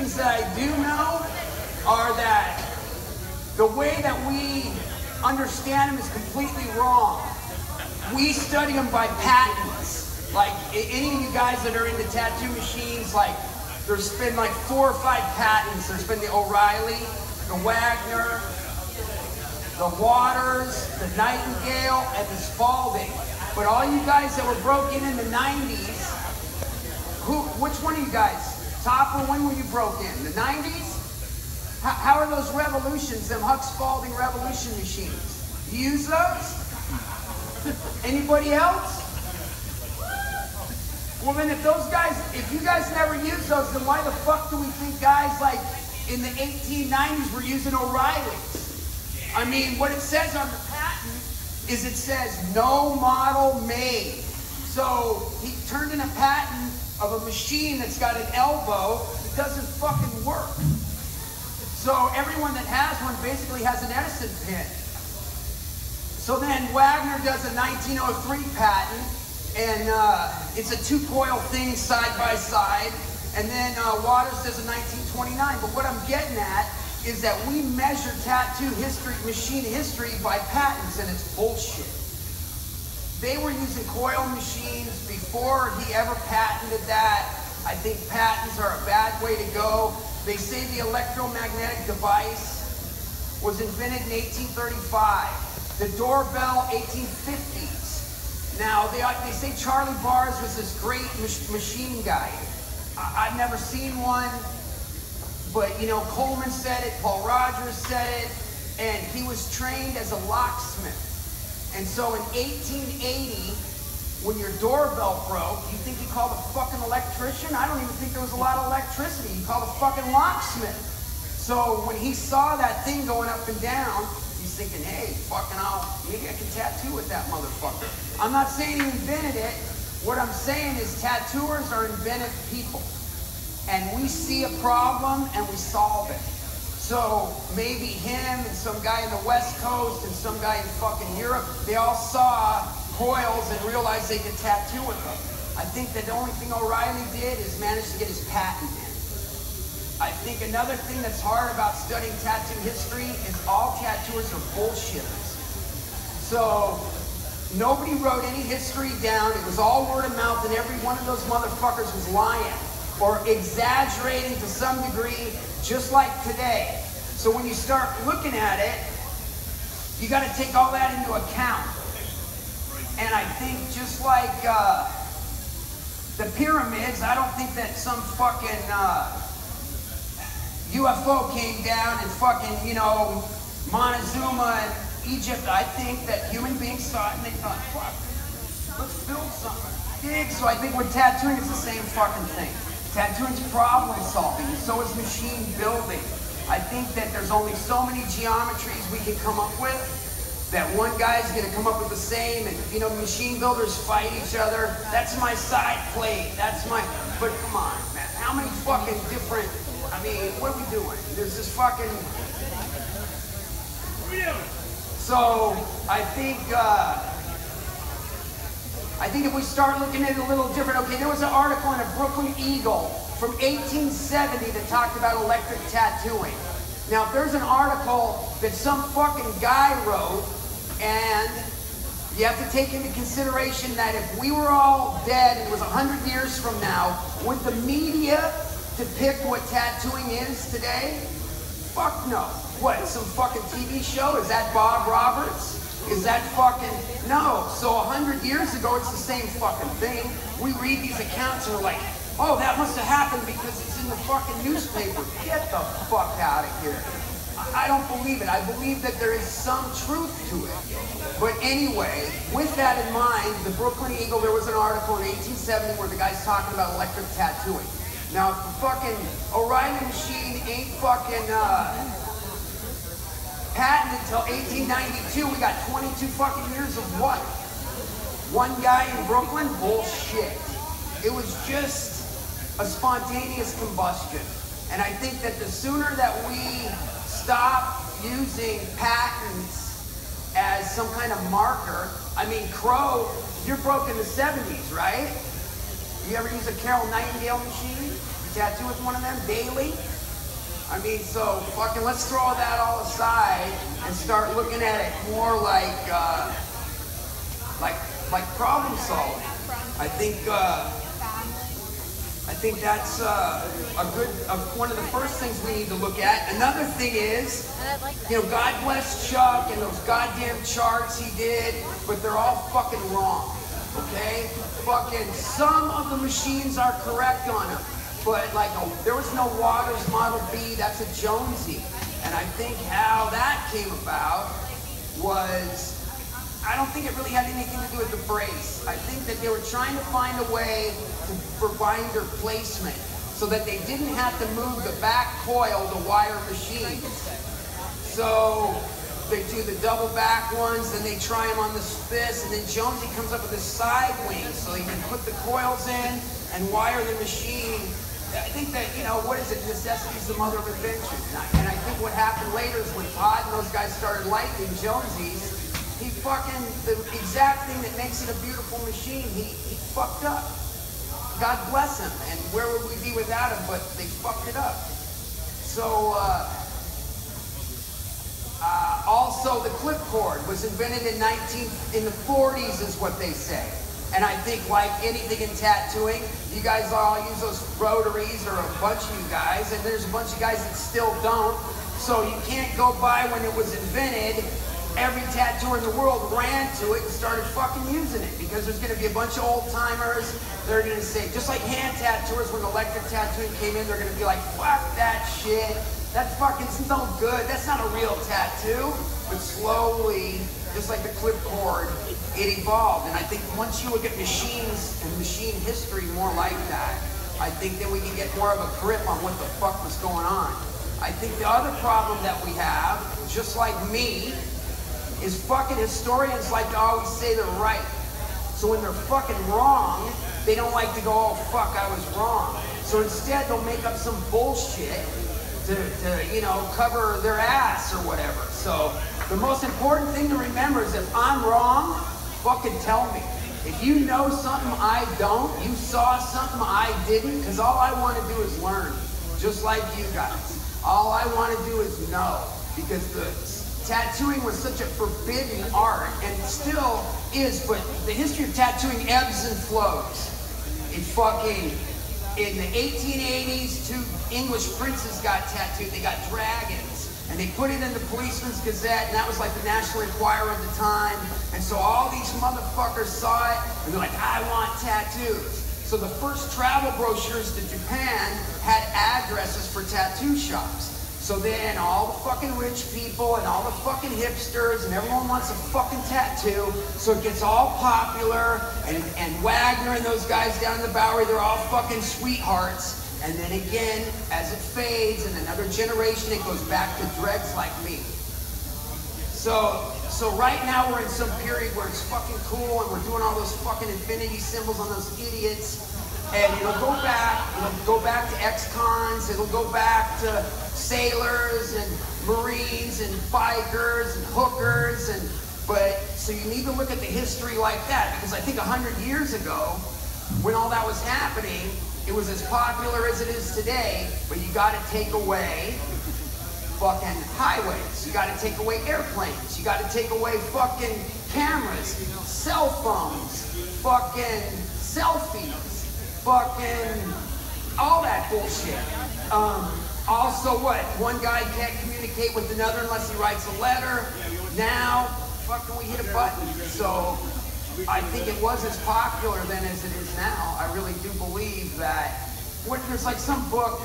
things that I do know are that the way that we understand them is completely wrong. We study them by patents. Like any of you guys that are into tattoo machines, like there's been like 4 or 5 patents. There's been the O'Reilly, the Wagner, the Waters, the Nightingale, and the Spalding. But all you guys that were broken in the 90s, which one of you guys? Topper, when were you broke in? The 90s? How are those revolutions, them Huck Spalding revolution machines? You use those? Anybody else? Well then if those guys, if you guys never use those, then why the fuck do we think guys like in the 1890s were using O'Reillys? I mean, what it says on the patent is it says no model made. So he turned in a patent of a machine that's got an elbow that doesn't fucking work. So everyone that has one basically has an Edison pin. So then Wagner does a 1903 patent, and it's a 2-coil thing side by side. And then Waters does a 1929. But what I'm getting at is that we measure tattoo history, machine history by patents, and it's bullshit. They were using coil machines before he ever patented that. I think patents are a bad way to go. They say the electromagnetic device was invented in 1835. The doorbell, 1850s. Now, they say Charlie Bars was this great machine guy. I've never seen one, but you know, Coleman said it, Paul Rogers said it, and he was trained as a locksmith. And so in 1880, when your doorbell broke, you think you called a fucking electrician? I don't even think there was a lot of electricity. You called a fucking locksmith. So when he saw that thing going up and down, he's thinking, hey, fucking maybe I can tattoo with that motherfucker. I'm not saying he invented it. What I'm saying is tattooers are inventive people. And we see a problem and we solve it. So maybe him and some guy in the West Coast and some guy in fucking Europe, they all saw coils and realized they could tattoo with them. I think that the only thing O'Reilly did is manage to get his patent in. I think another thing that's hard about studying tattoo history is all tattooers are bullshitters. So nobody wrote any history down. It was all word of mouth, and every one of those motherfuckers was lying or exaggerating to some degree, just like today. So when you start looking at it, you got to take all that into account. And I think just like the pyramids, I don't think that some fucking UFO came down and fucking, you know, Montezuma and Egypt. I think that human beings saw it and they thought, fuck, let's build something big. So I think with tattooing, it's the same fucking thing. Tattooing's problem solving, and so is machine building. I think that there's only so many geometries we can come up with, that one guy's gonna come up with the same, and you know, machine builders fight each other. That's my side plate, that's my, but come on, man, how many fucking different, I mean, what are we doing? There's this fucking, so I think if we start looking at it a little different, okay, there was an article in a Brooklyn Eagle from 1870 that talked about electric tattooing. Now, if there's an article that some fucking guy wrote, and you have to take into consideration that if we were all dead and it was 100 years from now, would the media depict what tattooing is today? Fuck no. What, some fucking TV show? Is that Bob Roberts? Is that fucking, no. So 100 years ago, it's the same fucking thing. We read these accounts and we're like, oh, that must have happened because it's in the fucking newspaper. Get the fuck out of here. I don't believe it. I believe that there is some truth to it. But anyway, with that in mind, the Brooklyn Eagle, there was an article in 1870 where the guy's talking about electric tattooing. Now, if the fucking O'Reilly machine ain't fucking patented until 1892, we got 22 fucking years of what? One guy in Brooklyn? Bullshit. It was just a spontaneous combustion. And I think that the sooner that we stop using patents as some kind of marker, I mean, Crow, you're broke in the 70s, right? You ever use a Carol Nightingale machine? You tattoo with one of them daily? I mean, so fucking let's throw that all aside and start looking at it more like problem solving. I think that's one of the first things we need to look at. Another thing is, you know, God bless Chuck and those goddamn charts he did, but they're all fucking wrong, okay? Fucking some of the machines are correct on them, but like there was no Waters Model B, that's a Jonesy. And I think how that came about was, I don't think it really had anything to do with the brace. I think that they were trying to find a way for binder placement so that they didn't have to move the back coil to wire machines. So they do the double back ones, then they try them on this, and then Jonesy comes up with a side wing so they can put the coils in and wire the machine. I think that, you know, what is it? Necessity is the mother of invention. And I think what happened later is when Todd and those guys started liking Jonesy's, he fucking, the exact thing that makes it a beautiful machine, he fucked up. God bless him, and where would we be without him, but they fucked it up. So, also the clipboard was invented in the 40s is what they say. And I think like anything in tattooing, you guys all use those rotaries, or a bunch of you guys, and there's a bunch of guys that still don't. So you can't go by when it was invented. Every tattooer in the world ran to it and started fucking using it, because there's going to be a bunch of old timers. They're going to say, just like hand tattooers, when electric tattooing came in, they're going to be like, fuck that shit. That's fucking no good. That's not a real tattoo. But slowly, just like the clipboard, it evolved. And I think once you look at machines and machine history more like that, I think then we can get more of a grip on what the fuck was going on. I think the other problem that we have, just like me, is fucking historians like to always say they're right. So when they're fucking wrong, they don't like to go, oh fuck, I was wrong. So instead they'll make up some bullshit to you know, cover their ass or whatever. So the most important thing to remember is if I'm wrong, fucking tell me. If you know something I don't, you saw something I didn't, because all I want to do is learn, just like you guys. All I want to do is know, because the tattooing was such a forbidden art, and still is, but the history of tattooing ebbs and flows. It fucking, in the 1880s, 2 English princes got tattooed. They got dragons, and they put it in the Policeman's Gazette, and that was like the National Enquirer at the time. And so all these motherfuckers saw it, and they're like, I want tattoos. So the first travel brochures to Japan had addresses for tattoo shops. So then all the fucking rich people and all the fucking hipsters and everyone wants a fucking tattoo. So it gets all popular, and Wagner and those guys down in the Bowery, they're all fucking sweethearts. And then again, as it fades in another generation, it goes back to dregs like me. So right now we're in some period where it's fucking cool, and we're doing all those fucking infinity symbols on those idiots. And it'll go back to ex-cons, it'll go back to sailors and Marines and bikers and hookers, but so you need to look at the history like that, because I think 100 years ago, when all that was happening, it was as popular as it is today, but you gotta take away fucking highways, you gotta take away airplanes, you gotta take away fucking cameras, cell phones, fucking selfies, fucking all that bullshit. Also what? One guy can't communicate with another unless he writes a letter. Now, fucking we hit a button. So I think it was as popular then as it is now. I really do believe that. There's like some book,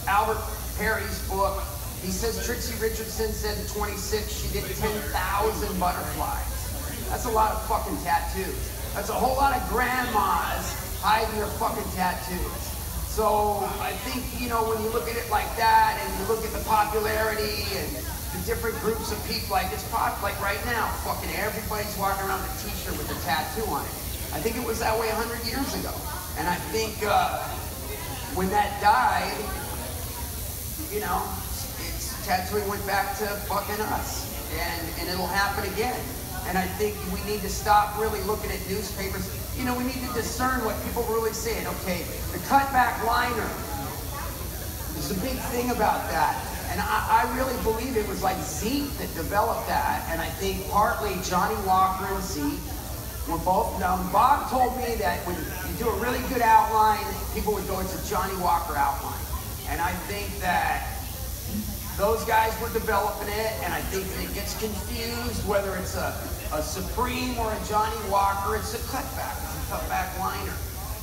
Albert Perry's book, he says Trixie Richardson said at 26 she did 10,000 butterflies. That's a lot of fucking tattoos. That's a whole lot of grandmas hiding their fucking tattoos. So I think, you know, when you look at it like that, and you look at the popularity and the different groups of people, like it's like right now, fucking everybody's walking around with a t-shirt with a tattoo on it. I think it was that way 100 years ago. And I think when that died, you know, tattooing went back to fucking us. And it'll happen again. And I think we need to stop really looking at newspapers. You know, we need to discern what people really say. Okay, the cutback liner. There's a big thing about that. And I really believe it was like Zeke that developed that. And I think partly Johnny Walker and Zeke were both known. Bob told me that when you do a really good outline, people would go into Johnny Walker outline. And I think that those guys were developing it, and I think that it gets confused whether it's a Supreme or a Johnny Walker. It's a cutback. It's a cutback liner.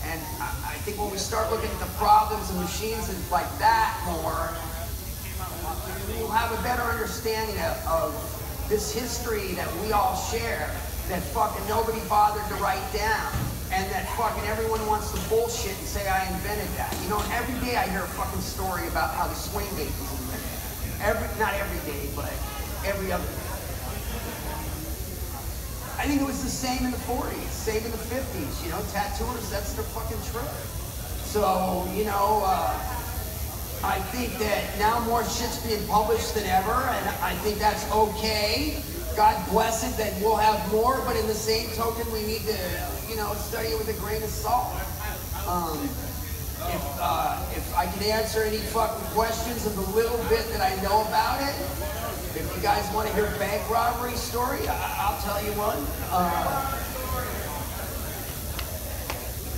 And I think when we start looking at the problems and machines and like that more, we'll have a better understanding of this history that we all share, that fucking nobody bothered to write down, and that fucking everyone wants to bullshit and say I invented that. You know, every day I hear a fucking story about how the swing gate was invented. Not every day, but every other day. I think it was the same in the 40s, same in the 50s, you know, tattooers, that's their fucking trip. So, you know, I think that now more shit's being published than ever, and I think that's okay. God bless it that we'll have more, but in the same token, we need to, you know, study it with a grain of salt. If I can answer any fucking questions of the little bit that I know about it, if you guys want to hear a bank robbery story, I'll tell you one.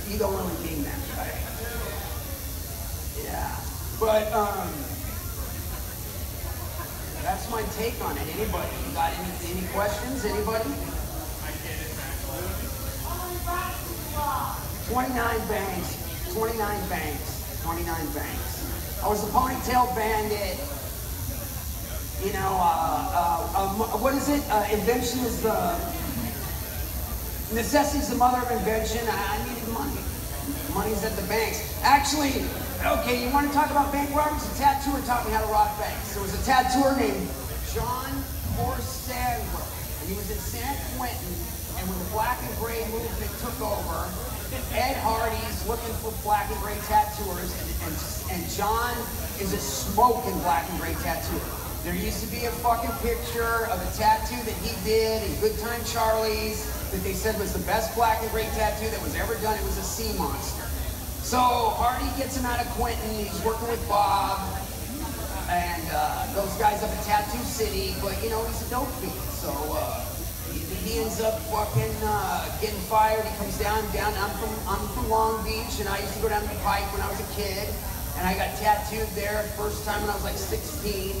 You don't really mean that, right? Yeah. But, that's my take on it. Anybody? You got any questions? Anybody? 29 banks. 29 banks. 29 banks. I was a ponytail bandit. You know, what is it? Invention is the... Necessity is the mother of invention. I needed money. Money's at the banks. Actually, okay, you want to talk about bank robberies? A tattooer taught me how to rob banks. There was a tattooer named John Orsandler, and he was in San Quentin, and when the black and gray movement took over, Ed Hardy's looking for black and gray tattooers, and John is a smoking black and gray tattooer. There used to be a fucking picture of a tattoo that he did in Good Time Charlie's that they said was the best black and gray tattoo that was ever done. It was a sea monster. So Hardy gets him out of Quentin. He's working with Bob and those guys up in Tattoo City. But you know, he's a dope fiend. So he ends up fucking getting fired. He comes down. I'm from Long Beach, and I used to go down to the Pike when I was a kid. And I got tattooed there first time when I was like 16.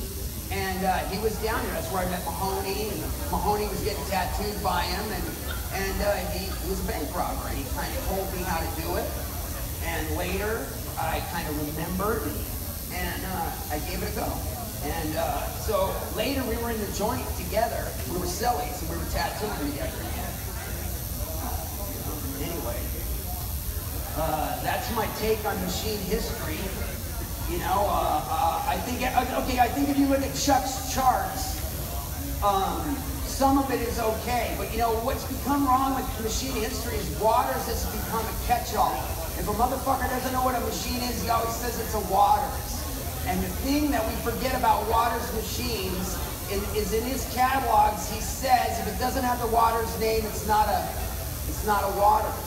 And he was down there. That's where I met Mahoney. And Mahoney was getting tattooed by him. And he was a bank robber. And he kind of told me how to do it. And later, I kind of remembered. And I gave it a go. And so later, we were in the joint together. We were cellies. And we were tattooing together. Anyway, that's my take on machine history. You know, I think if you look at Chuck's charts, some of it is okay. But you know, what's become wrong with machine history is Waters has become a catch-all. If a motherfucker doesn't know what a machine is, he always says it's a Waters. And the thing that we forget about Waters machines is in his catalogs, he says if it doesn't have the Waters name, it's not a Waters.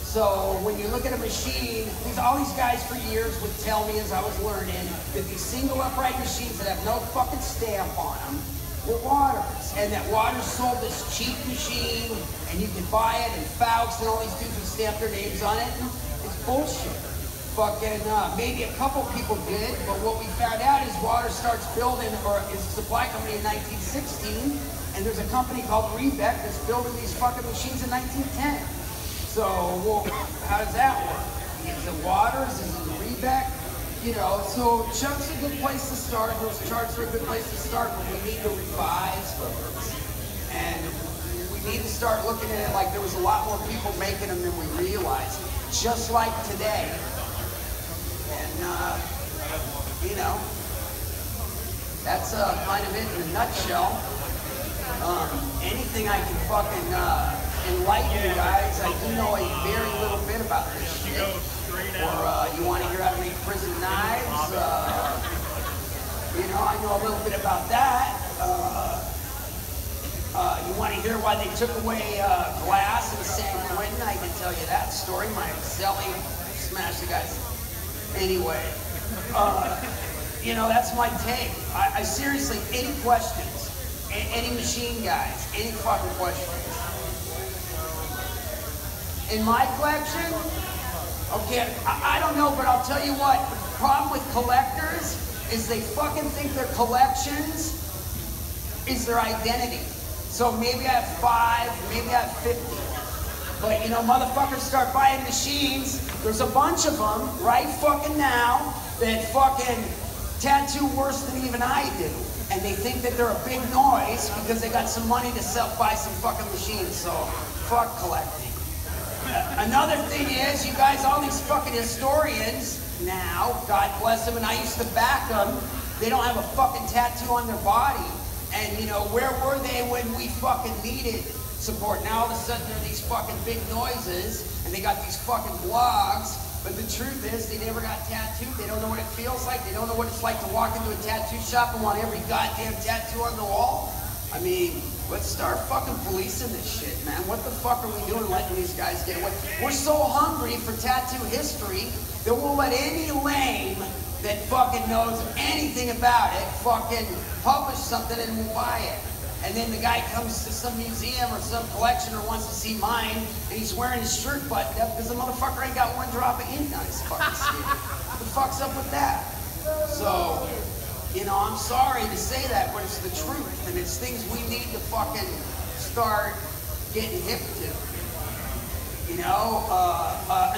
So when you look at a machine, all these guys for years would tell me as I was learning that these single upright machines that have no fucking stamp on them were Waters. And that Waters sold this cheap machine and you could buy it, and Fouts and all these dudes would stamp their names on it. It's bullshit. Fucking maybe a couple people did, but what we found out is Waters starts building, or is a supply company in 1916, and there's a company called Rebec that's building these fucking machines in 1910. So, well, how does that work? Is it Waters? Is it Rebec? You know, so Chuck's a good place to start. Those charts are a good place to start, but we need to revise those. And we need to start looking at it like there was a lot more people making them than we realized. Just like today. And, you know, that's kind of it in a nutshell. Anything I can fucking enlighten you guys. I do know a very little bit about this shit. Or you want to hear how to make prison knives? You know, I know a little bit about that. You want to hear why they took away glass in San Quentin? I can tell you that story. My celly smashed the guys. Anyway, you know, that's my take. I seriously, any questions? Any machine guys? Any fucking questions? In my collection? Okay, I don't know, but I'll tell you what. The problem with collectors is they fucking think their collections is their identity. So maybe I have 5, maybe I have 50. But you know, motherfuckers start buying machines. There's a bunch of them right fucking now that fucking tattoo worse than even I do. And they think that they're a big noise because they got some money to buy some fucking machines. So fuck collecting. Another thing is, you guys, all these fucking historians now, God bless them, and I used to back them, they don't have a fucking tattoo on their body. And you know, where were they when we fucking needed support? Now all of a sudden they're these fucking big noises, and they got these fucking blogs, but the truth is they never got tattooed. They don't know what it feels like. They don't know what it's like to walk into a tattoo shop and want every goddamn tattoo on the wall. I mean, let's start fucking policing this shit, man. What the fuck are we doing letting these guys get away? We're so hungry for tattoo history that we'll let any lame that fucking knows anything about it fucking publish something and we'll buy it. And then the guy comes to some museum or some collectioner wants to see mine, and he's wearing his shirt buttoned up because the motherfucker ain't got one drop of ink on his fucking skin. What the fuck's up with that? So, you know, I'm sorry to say that, but it's the truth, and it's things we need to fucking start getting hip to. You know,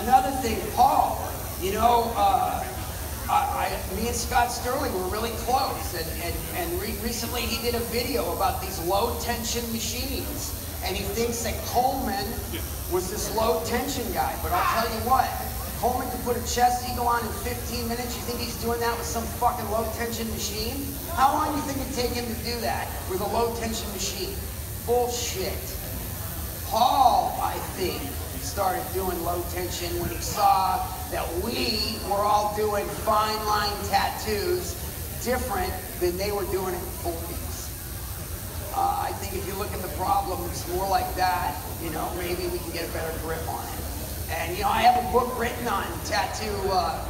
another thing, Paul, you know, me and Scott Sterling were really close, and recently he did a video about these low tension machines, and he thinks that Coleman was this low tension guy, but I'll tell you what, Coleman could put a chest eagle on in 15 minutes. You think he's doing that with some fucking low tension machine? How long do you think it'd take him to do that with a low tension machine? Bullshit. Paul, I think, started doing low tension when he saw that we were all doing fine line tattoos different than they were doing in the 40s. I think if you look at the problem, it's more like that. You know, maybe we can get a better grip on it. And you know, I have a book written on tattoo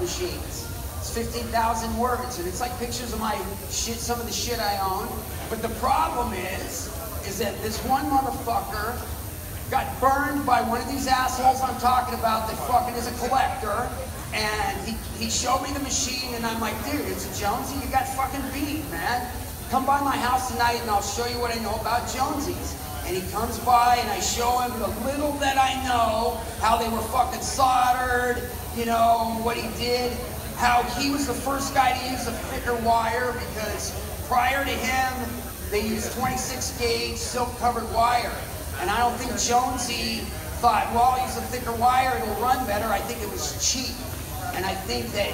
machines. It's 15,000 words, and it's like pictures of my shit, some of the shit I own. But the problem is that this one motherfucker got burned by one of these assholes I'm talking about that fucking is a collector, and he showed me the machine, and I'm like, dude, it's a Jonesy, you got fucking beat, man. Come by my house tonight and I'll show you what I know about Jonesies. And he comes by and I show him the little that I know, how they were fucking soldered, you know, what he did, how he was the first guy to use a thicker wire, because prior to him, they used 26 gauge silk covered wire. And I don't think Jonesy thought, well, I'll use a thicker wire, it'll run better. I think it was cheap. And I think that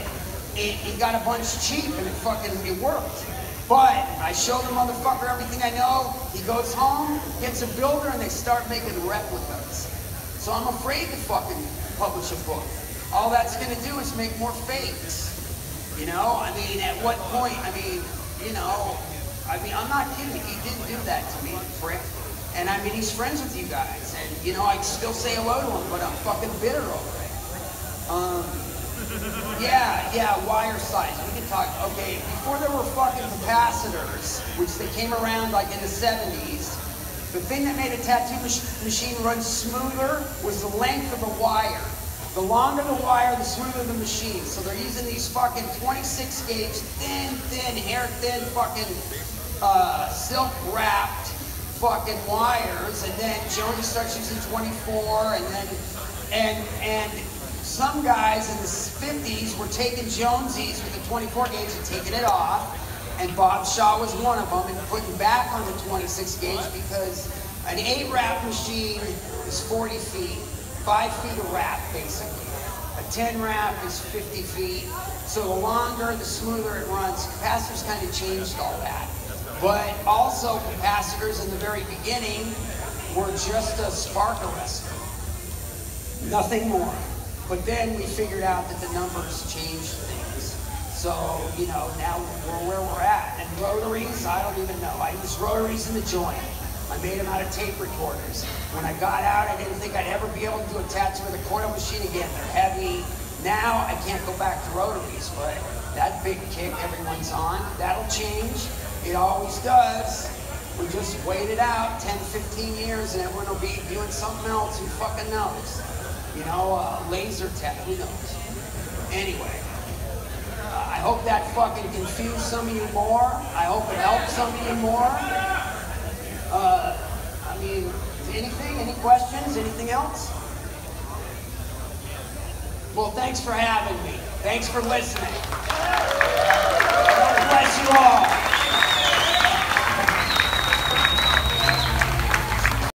it got a bunch cheap and it worked. But I showed the motherfucker everything I know. He goes home, gets a builder, and they start making replicas. So I'm afraid to fucking publish a book. All that's gonna do is make more fakes. You know, I mean, at what point, I mean, you know, I mean, I'm not kidding. He didn't do that to me, prick. And I mean, he's friends with you guys. And, you know, I still say hello to him, but I'm fucking bitter over it. Yeah, wire size. We can talk. Okay, before there were fucking capacitors, which they came around like in the 70s, the thing that made a tattoo machine run smoother was the length of the wire. The longer the wire, the smoother the machine. So they're using these fucking 26 gauge, thin, hair-thin fucking silk-wrapped fucking wires, and then Joni starts using 24, and some guys in the 50s were taking Jonesies with the 24 gauge and taking it off, and Bob Shaw was one of them, and putting back on the 26 gauge because an 8-wrap machine is 40 feet, 5 feet of wrap basically. A 10-wrap is 50 feet, so the longer, the smoother it runs. Capacitors kind of changed all that. But also capacitors in the very beginning were just a spark arrestor, nothing more. But then we figured out that the numbers changed things. So, you know, now we're where we're at. And rotaries, I don't even know. I used rotaries in the joint. I made them out of tape recorders. When I got out, I didn't think I'd ever be able to do a tattoo with a coil machine again. They're heavy. Now I can't go back to rotaries, but that big kick everyone's on, that'll change. It always does. We just wait it out 10, 15 years and everyone will be doing something else. Who fucking knows? You know, laser tech, who knows? Anyway, I hope that fucking confused some of you more. I hope it helped some of you more. I mean, anything? Any questions? Anything else? Well, thanks for having me. Thanks for listening. God bless you all.